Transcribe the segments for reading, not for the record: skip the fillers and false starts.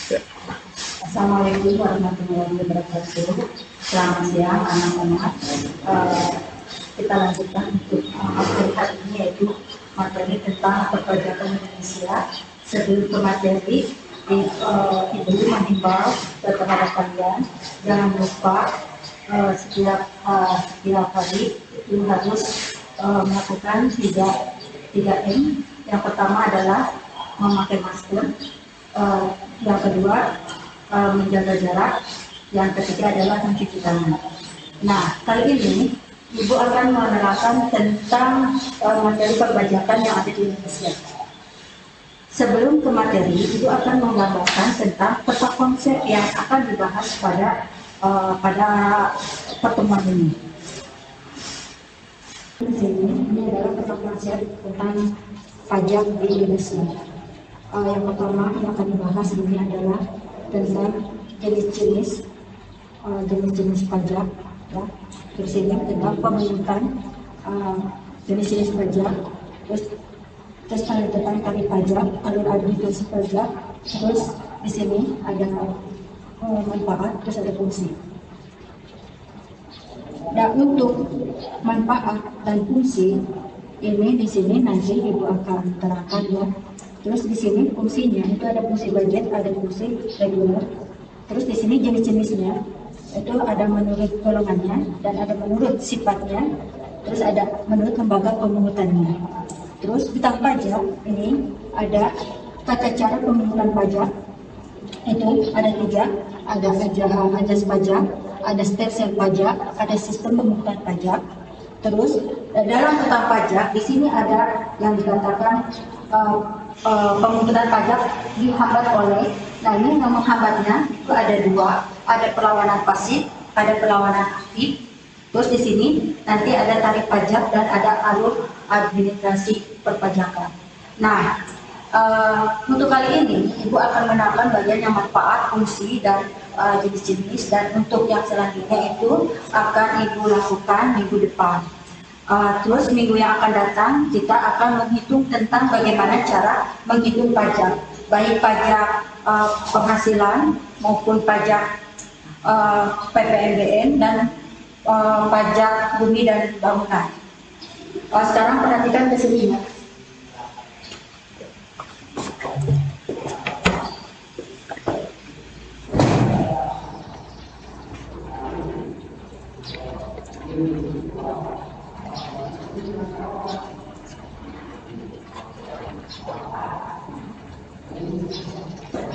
Assalamualaikum warahmatullahi wabarakatuh. Selamat siang anak-anak. Kita lanjutkan untuk materi hari ini, yaitu materi tentang perpajakan Indonesia. Sebelum ke materi, Ibu menghimbau kepada kalian jangan lupa setiap hari itu harus melakukan 3M. Yang pertama adalah memakai masker, yang kedua menjaga jarak, yang ketiga adalah mencuci tangan. Nah, kali ini Ibu akan menerangkan tentang materi perpajakan yang ada di Indonesia. Sebelum ke materi, Ibu akan menggambarkan tentang peta konsep yang akan dibahas pada pertemuan ini. Ini adalah peta konsep tentang pajak di Indonesia. Yang pertama yang akan dibahas ini adalah tentang jenis-jenis pajak, ya. Terus ini tentang pemungutan jenis-jenis pajak, terus tentang tarif pajak, alur administrasi pajak, terus di sini ada manfaat, terus ada fungsi. Dan untuk manfaat dan fungsi ini di sini nanti Ibu akan terangkan, ya. Terus di sini fungsinya itu ada fungsi budget, ada fungsi reguler. Terus di sini jenis-jenisnya itu ada menurut golongannya dan ada menurut sifatnya. Terus ada menurut lembaga pemungutannya. Terus tentang pajak ini ada tata cara pemungutan pajak. Itu ada 3, ada ajas pajak, ada stelsel pajak, ada sistem pemungutan pajak. Terus dalam tentang pajak di sini ada yang dikatakan pemungutan pajak dihambat oleh. Nah, ini yang menghambatnya itu ada 2, ada perlawanan pasif, ada perlawanan aktif. Terus di sini nanti ada tarif pajak dan ada alur administrasi perpajakan. Nah, untuk kali ini Ibu akan menerangkan bagian yang manfaat, fungsi, dan jenis-jenis, dan untuk yang selanjutnya itu akan Ibu lakukan minggu depan. Terus minggu yang akan datang kita akan menghitung tentang bagaimana cara menghitung pajak, baik pajak penghasilan maupun pajak PPNBM dan pajak bumi dan bangunan. Sekarang perhatikan ke sini, ya.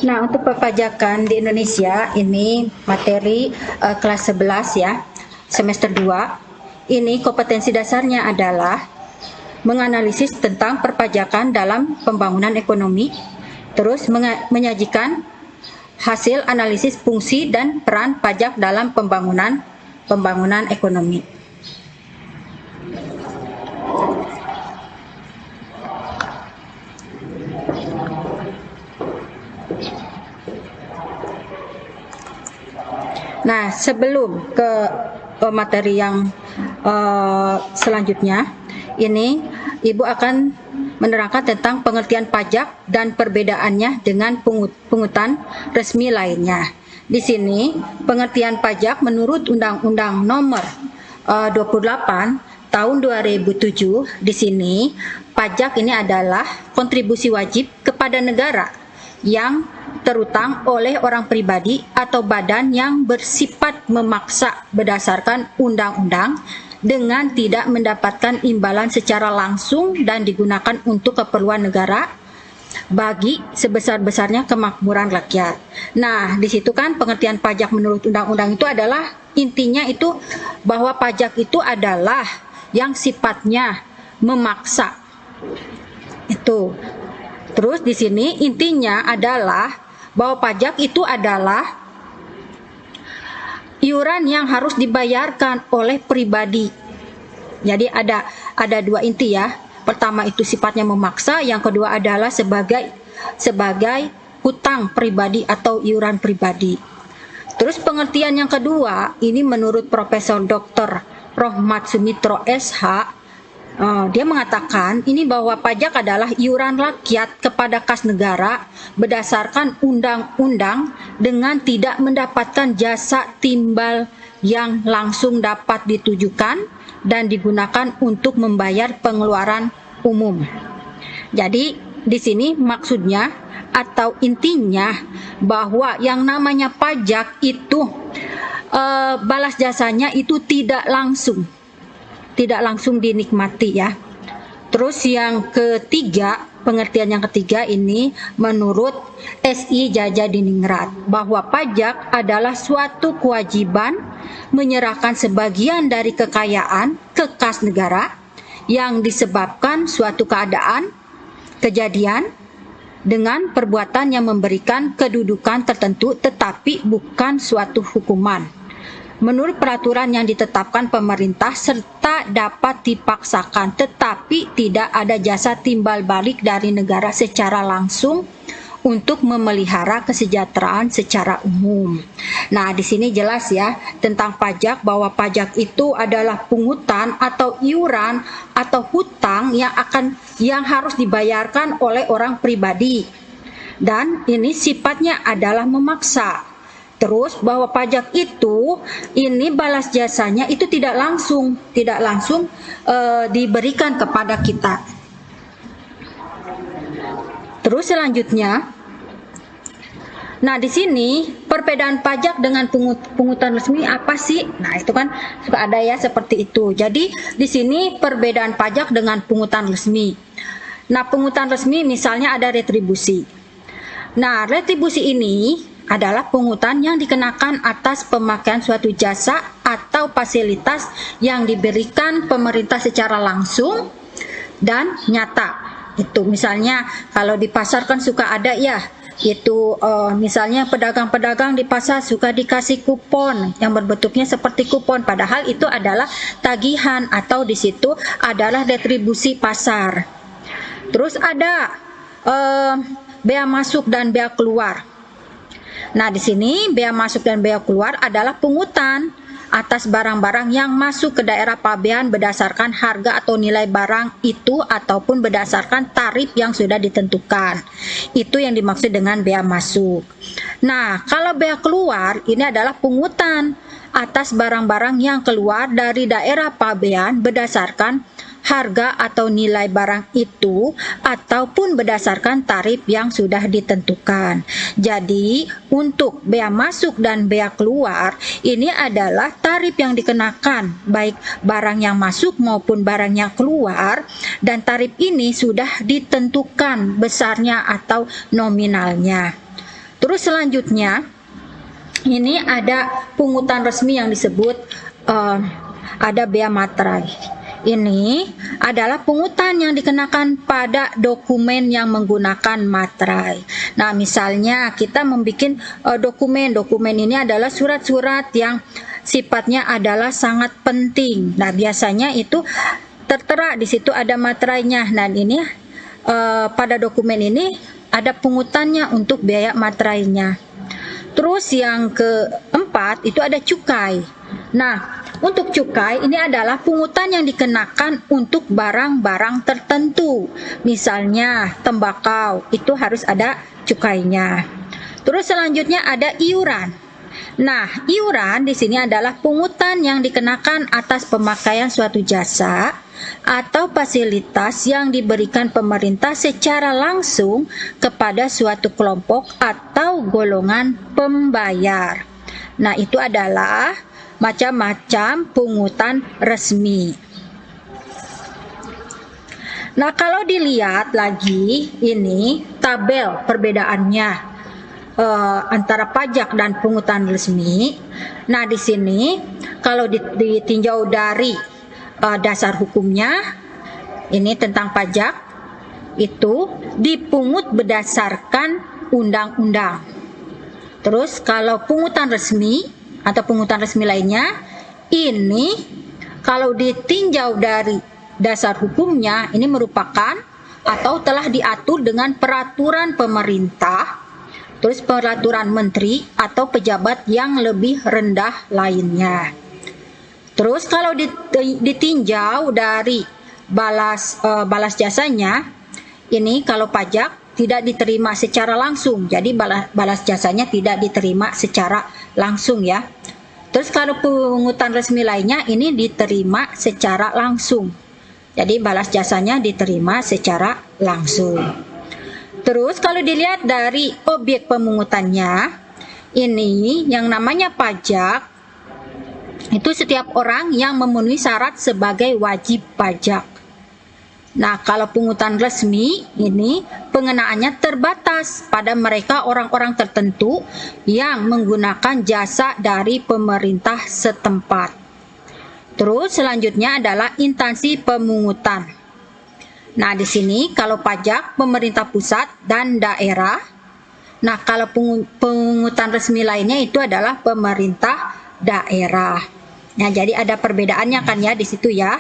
Nah, untuk perpajakan di Indonesia ini materi kelas 11, ya, semester 2. Ini kompetensi dasarnya adalah menganalisis tentang perpajakan dalam pembangunan ekonomi, terus menyajikan hasil analisis fungsi dan peran pajak dalam pembangunan ekonomi. Nah, sebelum ke materi yang selanjutnya, ini Ibu akan menerangkan tentang pengertian pajak dan perbedaannya dengan pungutan resmi lainnya. Di sini pengertian pajak menurut Undang-Undang Nomor 28 Tahun 2007, di sini pajak ini adalah kontribusi wajib kepada negara yang terutang oleh orang pribadi atau badan yang bersifat memaksa berdasarkan undang-undang dengan tidak mendapatkan imbalan secara langsung dan digunakan untuk keperluan negara bagi sebesar-besarnya kemakmuran rakyat. Nah, di situ kan pengertian pajak menurut undang-undang itu adalah intinya itu bahwa pajak itu adalah yang sifatnya memaksa. Itu. Terus di sini intinya adalah bahwa pajak itu adalah iuran yang harus dibayarkan oleh pribadi. Jadi ada 2 inti, ya. Pertama itu sifatnya memaksa, yang kedua adalah sebagai hutang pribadi atau iuran pribadi. Terus pengertian yang kedua ini menurut Profesor Dr. Rohmat Sumitro SH Dia mengatakan ini bahwa pajak adalah iuran rakyat kepada kas negara berdasarkan undang-undang dengan tidak mendapatkan jasa timbal yang langsung dapat ditujukan dan digunakan untuk membayar pengeluaran umum. Jadi di sini maksudnya atau intinya bahwa yang namanya pajak itu balas jasanya itu tidak langsung dinikmati ya. Terus yang ketiga, pengertian yang ketiga ini menurut SI Jaja Diningrat bahwa pajak adalah suatu kewajiban menyerahkan sebagian dari kekayaan ke kas negara yang disebabkan suatu keadaan, kejadian dengan perbuatan yang memberikan kedudukan tertentu tetapi bukan suatu hukuman menurut peraturan yang ditetapkan pemerintah serta dapat dipaksakan tetapi tidak ada jasa timbal balik dari negara secara langsung untuk memelihara kesejahteraan secara umum. Nah, di sini jelas ya tentang pajak bahwa pajak itu adalah pungutan atau iuran atau hutang yang harus dibayarkan oleh orang pribadi. Dan ini sifatnya adalah memaksa. Terus bahwa pajak itu ini balas jasanya itu tidak langsung diberikan kepada kita. Terus selanjutnya, nah di sini perbedaan pajak dengan pungutan resmi apa sih? Nah itu kan suka ada ya seperti itu. Jadi di sini perbedaan pajak dengan pungutan resmi. Nah pungutan resmi misalnya ada retribusi. Nah retribusi ini adalah pungutan yang dikenakan atas pemakaian suatu jasa atau fasilitas yang diberikan pemerintah secara langsung dan nyata. Itu misalnya kalau di pasar kan suka ada ya, itu misalnya pedagang-pedagang di pasar suka dikasih kupon yang berbentuknya seperti kupon, padahal itu adalah tagihan atau di situ adalah retribusi pasar. Terus ada bea masuk dan bea keluar. Nah, di sini bea masuk dan bea keluar adalah pungutan atas barang-barang yang masuk ke daerah pabean berdasarkan harga atau nilai barang itu ataupun berdasarkan tarif yang sudah ditentukan. Itu yang dimaksud dengan bea masuk. Nah, kalau bea keluar ini adalah pungutan atas barang-barang yang keluar dari daerah pabean berdasarkan harga atau nilai barang itu ataupun berdasarkan tarif yang sudah ditentukan. Jadi untuk bea masuk dan bea keluar ini adalah tarif yang dikenakan baik barang yang masuk maupun barang yang keluar, dan tarif ini sudah ditentukan besarnya atau nominalnya. Terus selanjutnya ini ada pungutan resmi yang disebut ada bea materai. Ini adalah pungutan yang dikenakan pada dokumen yang menggunakan materai. Nah, misalnya kita membuat dokumen ini adalah surat-surat yang sifatnya adalah sangat penting. Nah, biasanya itu tertera di situ ada materainya. Nah, ini pada dokumen ini ada pungutannya untuk biaya materainya. Terus yang keempat itu ada cukai. Nah, untuk cukai ini adalah pungutan yang dikenakan untuk barang-barang tertentu. Misalnya tembakau, itu harus ada cukainya. Terus selanjutnya ada iuran. Nah, iuran di sini adalah pungutan yang dikenakan atas pemakaian suatu jasa atau fasilitas yang diberikan pemerintah secara langsung kepada suatu kelompok atau golongan pembayar. Nah, itu adalah macam-macam pungutan resmi. Nah, kalau dilihat lagi ini tabel perbedaannya antara pajak dan pungutan resmi. Nah, di sini kalau ditinjau dari dasar hukumnya ini tentang pajak itu dipungut berdasarkan undang-undang. Terus kalau pungutan resmi atau pungutan resmi lainnya ini kalau ditinjau dari dasar hukumnya ini merupakan atau telah diatur dengan peraturan pemerintah, terus peraturan menteri atau pejabat yang lebih rendah lainnya. Terus kalau ditinjau dari balas jasanya ini kalau pajak tidak diterima secara langsung. Jadi balas jasanya tidak diterima secara langsung ya. Terus kalau pungutan resmi lainnya ini diterima secara langsung. Jadi balas jasanya diterima secara langsung. Terus kalau dilihat dari objek pemungutannya, ini yang namanya pajak itu setiap orang yang memenuhi syarat sebagai wajib pajak. Nah, kalau pungutan resmi ini pengenaannya terbatas pada mereka orang-orang tertentu yang menggunakan jasa dari pemerintah setempat. Terus selanjutnya adalah instansi pemungutan. Nah, di sini kalau pajak pemerintah pusat dan daerah. Nah, kalau pungutan resmi lainnya itu adalah pemerintah daerah. Nah, jadi ada perbedaannya kan ya di situ ya.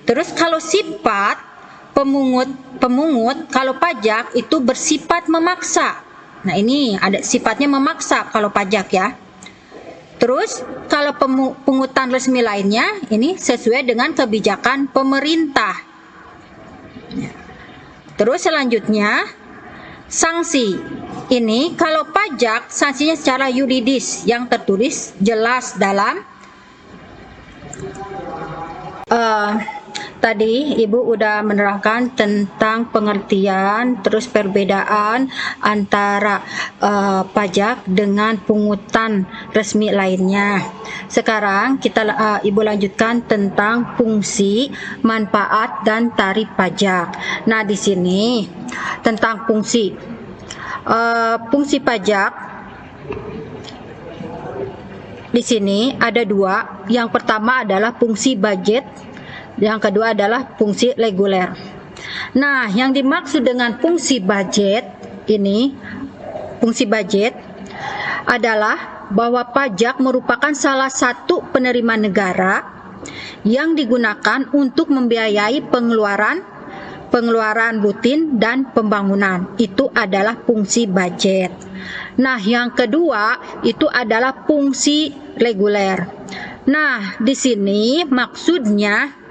Terus kalau sifat pemungut kalau pajak itu bersifat memaksa. Nah, ini ada sifatnya memaksa kalau pajak ya. Terus kalau pungutan resmi lainnya ini sesuai dengan kebijakan pemerintah. Terus selanjutnya sanksi. Ini kalau pajak sanksinya secara yuridis yang tertulis jelas dalam tadi Ibu udah menerangkan tentang pengertian terus perbedaan antara pajak dengan pungutan resmi lainnya. Sekarang kita Ibu lanjutkan tentang fungsi, manfaat dan tarif pajak. Nah, di sini tentang fungsi pajak. Di sini ada dua. Yang pertama adalah fungsi budget. Yang kedua adalah fungsi reguler. Nah, yang dimaksud dengan fungsi budget ini, fungsi budget adalah bahwa pajak merupakan salah satu penerimaan negara yang digunakan untuk membiayai pengeluaran rutin dan pembangunan. Itu adalah fungsi budget. Nah, yang kedua itu adalah fungsi reguler. Nah, di sini maksudnya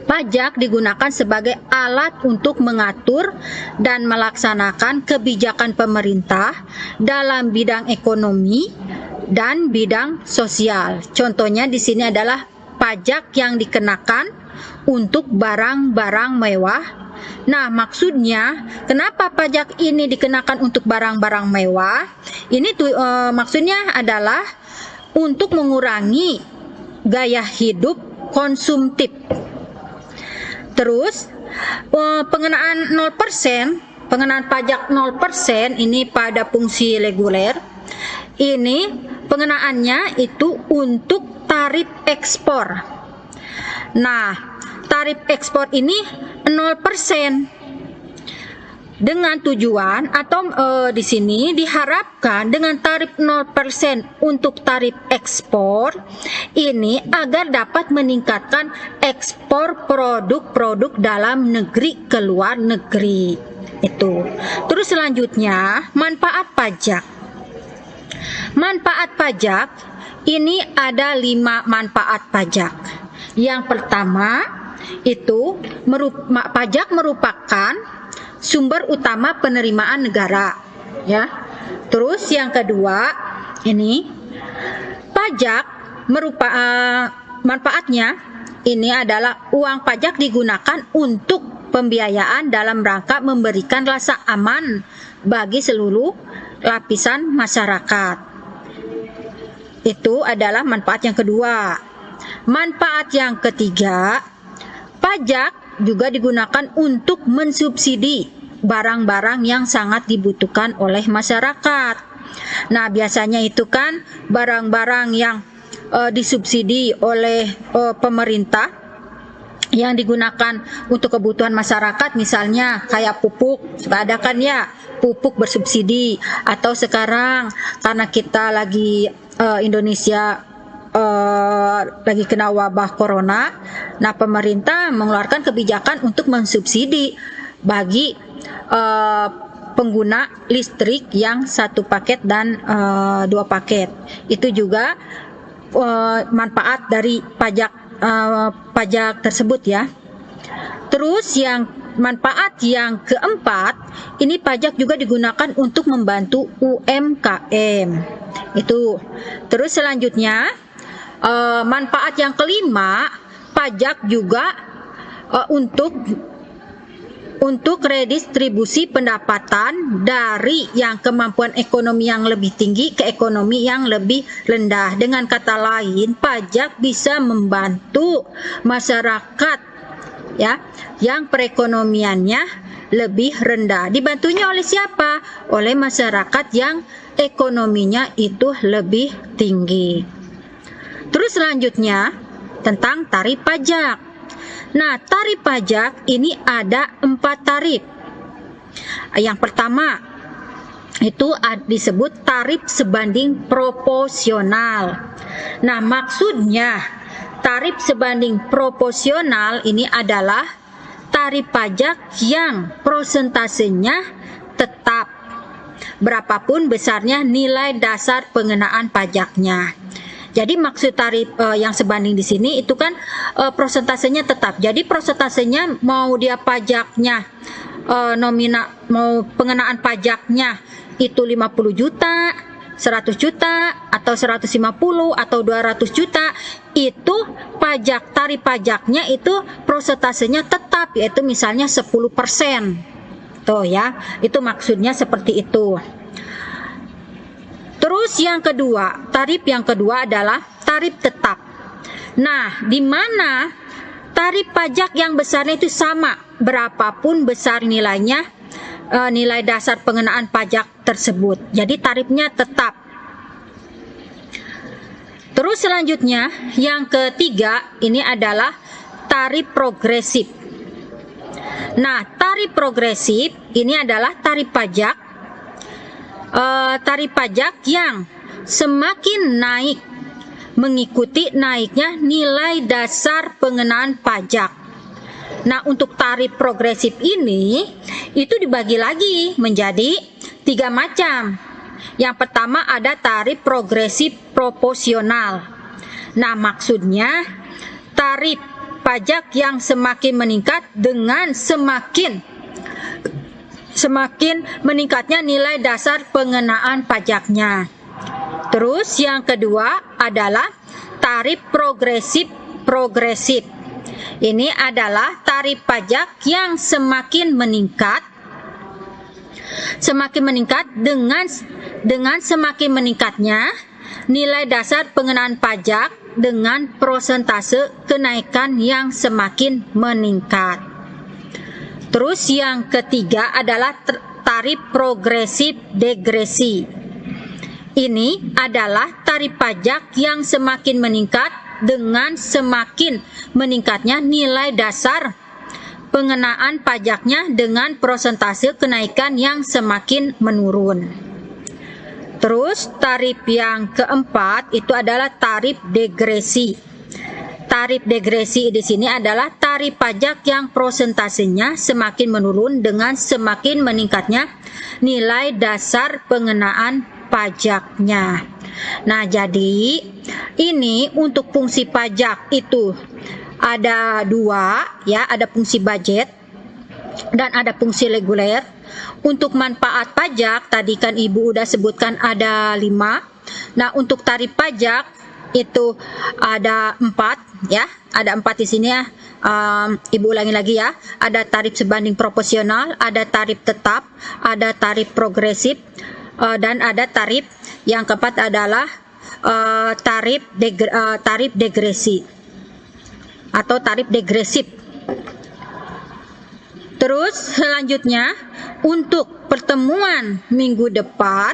pajak digunakan sebagai alat untuk mengatur dan melaksanakan kebijakan pemerintah dalam bidang ekonomi dan bidang sosial. Contohnya di sini adalah pajak yang dikenakan untuk barang-barang mewah. Nah, maksudnya kenapa pajak ini dikenakan untuk barang-barang mewah? Ini maksudnya adalah untuk mengurangi gaya hidup konsumtif. Terus pengenaan 0%, pengenaan pajak 0% ini pada fungsi reguler. Ini pengenaannya itu untuk tarif ekspor. Nah, tarif ekspor ini 0%. Dengan tujuan atau di sini diharapkan dengan tarif 0% untuk tarif ekspor ini agar dapat meningkatkan ekspor produk-produk dalam negeri ke luar negeri. Itu. Terus selanjutnya manfaat pajak. Manfaat pajak ini ada 5 manfaat pajak. Yang pertama itu pajak merupakan sumber utama penerimaan negara, ya. Terus yang kedua ini pajak manfaatnya ini adalah uang pajak digunakan untuk pembiayaan dalam rangka memberikan rasa aman bagi seluruh lapisan masyarakat. Itu adalah manfaat yang kedua. Manfaat yang ketiga, pajak juga digunakan untuk mensubsidi barang-barang yang sangat dibutuhkan oleh masyarakat. Nah, biasanya itu kan barang-barang yang disubsidi oleh pemerintah yang digunakan untuk kebutuhan masyarakat, misalnya kayak pupuk, suka ada kan ya, pupuk bersubsidi. Atau sekarang karena kita lagi Indonesia lagi kena wabah corona, nah pemerintah mengeluarkan kebijakan untuk mensubsidi bagi pengguna listrik yang 1 paket dan 2 paket. Itu juga manfaat dari pajak tersebut ya. Terus yang manfaat yang keempat, ini pajak juga digunakan untuk membantu UMKM. Itu. Terus selanjutnya, manfaat yang kelima, pajak juga untuk redistribusi pendapatan dari yang kemampuan ekonomi yang lebih tinggi ke ekonomi yang lebih rendah. Dengan kata lain, pajak bisa membantu masyarakat ya yang perekonomiannya lebih rendah. Dibantunya oleh siapa? Oleh masyarakat yang ekonominya itu lebih tinggi. Terus selanjutnya tentang tarif pajak. Nah, tarif pajak ini ada 4 tarif. Yang pertama itu disebut tarif sebanding proporsional. Nah, maksudnya tarif sebanding proporsional ini adalah tarif pajak yang prosentasenya tetap, berapapun besarnya nilai dasar pengenaan pajaknya. Jadi maksud tarif yang sebanding di sini itu kan prosentasenya tetap. Jadi prosentasenya mau dia pajaknya mau pengenaan pajaknya itu 50 juta, 100 juta atau 150 atau 200 juta, itu tarif pajaknya itu prosentasenya tetap, yaitu misalnya 10%. Tuh ya, itu maksudnya seperti itu. Terus yang kedua, tarif yang kedua adalah tarif tetap. Nah, di mana tarif pajak yang besarnya itu sama, berapapun besar nilainya, nilai dasar pengenaan pajak tersebut. Jadi tarifnya tetap. Terus selanjutnya, yang ketiga ini adalah tarif progresif. Nah, tarif progresif ini adalah tarif pajak yang semakin naik mengikuti naiknya nilai dasar pengenaan pajak. Nah, untuk tarif progresif ini itu dibagi lagi menjadi 3 macam. Yang pertama ada tarif progresif proporsional. Nah, maksudnya tarif pajak yang semakin meningkat dengan semakin meningkatnya nilai dasar pengenaan pajaknya. Terus yang kedua adalah tarif progresif. Ini adalah tarif pajak yang semakin meningkat dengan semakin meningkatnya nilai dasar pengenaan pajak dengan prosentase kenaikan yang semakin meningkat. Terus yang ketiga adalah tarif progresif degresi. Ini adalah tarif pajak yang semakin meningkat dengan semakin meningkatnya nilai dasar pengenaan pajaknya dengan prosentase kenaikan yang semakin menurun. Terus tarif yang keempat itu adalah tarif degresi. Tarif degresi di sini adalah tarif pajak yang prosentasenya semakin menurun dengan semakin meningkatnya nilai dasar pengenaan pajaknya. Nah, jadi ini untuk fungsi pajak itu ada 2 ya, ada fungsi budget dan ada fungsi reguler. Untuk manfaat pajak tadi kan Ibu udah sebutkan ada 5. Nah, untuk tarif pajak itu ada 4 ya, ada 4 di sini ya. Ibu ulangi lagi ya, ada tarif sebanding proporsional, ada tarif tetap, ada tarif progresif, dan ada tarif yang keempat adalah tarif degresi atau tarif degresif. Terus selanjutnya untuk pertemuan minggu depan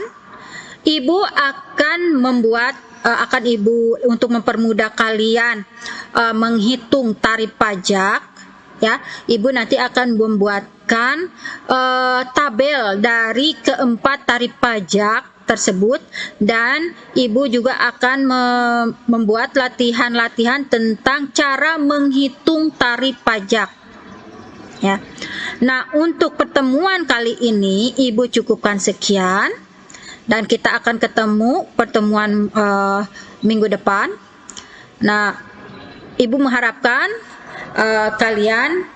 Ibu akan Ibu untuk mempermudah kalian menghitung tarif pajak ya, Ibu nanti akan membuatkan tabel dari keempat tarif pajak tersebut, dan Ibu juga akan membuat latihan-latihan tentang cara menghitung tarif pajak ya. Nah, untuk pertemuan kali ini Ibu cukupkan sekian, dan kita akan ketemu pertemuan minggu depan. Nah, Ibu mengharapkan kalian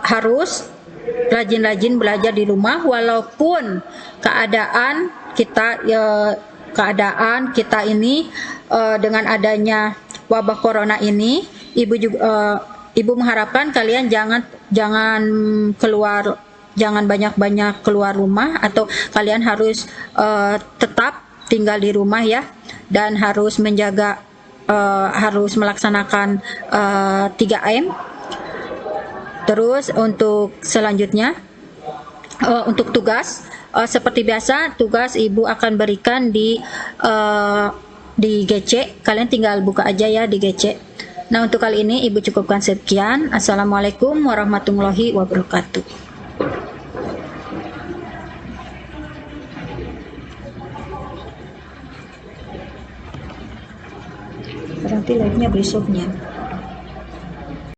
harus rajin-rajin belajar di rumah walaupun keadaan kita ini dengan adanya wabah corona ini, ibu mengharapkan kalian jangan keluar, jangan banyak-banyak keluar rumah, atau kalian harus tetap tinggal di rumah ya, dan harus harus melaksanakan 3M. Terus untuk selanjutnya untuk tugas, seperti biasa tugas ibu akan berikan di GC. Kalian tinggal buka aja ya di GC. Nah, untuk kali ini ibu cukupkan sekian. Assalamualaikum warahmatullahi wabarakatuh. Nanti live-nya besoknya.